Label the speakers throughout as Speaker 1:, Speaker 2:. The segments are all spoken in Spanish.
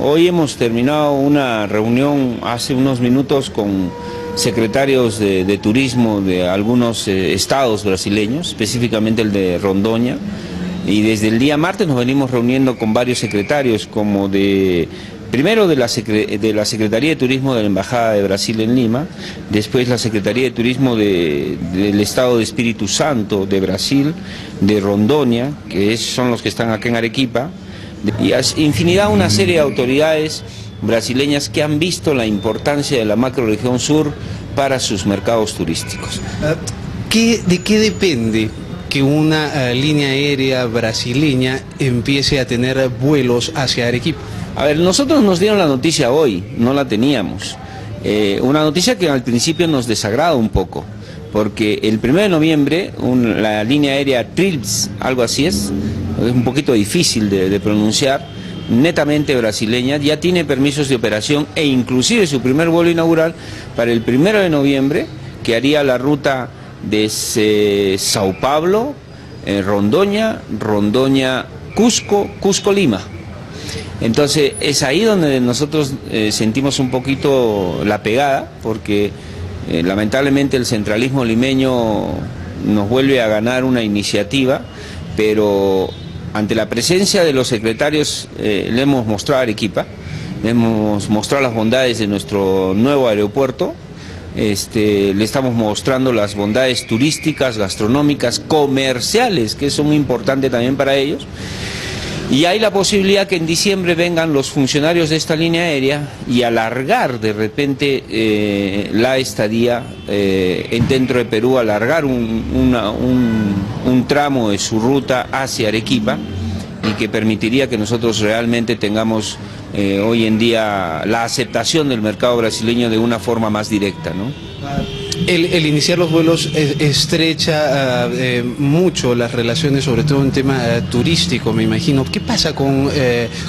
Speaker 1: Hoy hemos terminado una reunión hace unos minutos con secretarios de turismo de algunos estados brasileños, específicamente el de Rondônia, y desde el día martes nos venimos reuniendo con varios secretarios, como primero de la Secretaría de Turismo de la Embajada de Brasil en Lima, después la Secretaría de Turismo del Estado de Espíritu Santo de Brasil, de Rondônia, que son los que están acá en Arequipa, y infinidad, una serie de autoridades brasileñas que han visto la importancia de la macrorregión sur para sus mercados turísticos.
Speaker 2: ¿De qué depende que una línea aérea brasileña empiece a tener vuelos hacia Arequipa?
Speaker 1: A ver, nosotros nos dieron la noticia hoy, no la teníamos. Una noticia que al principio nos desagrada un poco, porque el 1 de noviembre la línea aérea Trips, algo así es un poquito difícil de pronunciar, netamente brasileña, ya tiene permisos de operación e inclusive su primer vuelo inaugural para el 1 de noviembre, que haría la ruta de Sao Paulo, Rondônia, Cusco, Cusco-Lima. Entonces es ahí donde nosotros sentimos un poquito la pegada, porque lamentablemente el centralismo limeño nos vuelve a ganar una iniciativa, pero ante la presencia de los secretarios le hemos mostrado a Arequipa, le hemos mostrado las bondades de nuestro nuevo aeropuerto, le estamos mostrando las bondades turísticas, gastronómicas, comerciales, que son importantes también para ellos. Y hay la posibilidad que en diciembre vengan los funcionarios de esta línea aérea y alargar de repente la estadía dentro de Perú, alargar un tramo de su ruta hacia Arequipa, y que permitiría que nosotros realmente tengamos hoy en día la aceptación del mercado brasileño de una forma más directa, ¿no?
Speaker 2: El iniciar los vuelos estrecha mucho las relaciones, sobre todo en tema turístico, me imagino. ¿Qué pasa con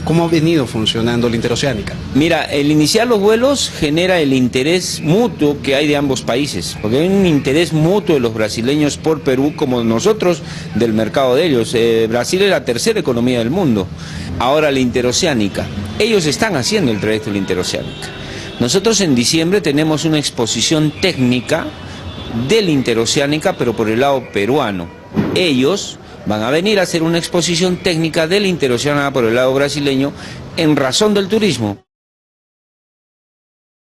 Speaker 2: cómo ha venido funcionando la interoceánica?
Speaker 1: Mira, el iniciar los vuelos genera el interés mutuo que hay de ambos países, porque hay un interés mutuo de los brasileños por Perú, como nosotros del mercado de ellos. Brasil es la tercera economía del mundo. Ahora la interoceánica. Ellos están haciendo el trayecto de la interoceánica. Nosotros en diciembre tenemos una exposición técnica de la interoceánica, pero por el lado peruano. Ellos van a venir a hacer una exposición técnica de la interoceánica por el lado brasileño en razón del turismo.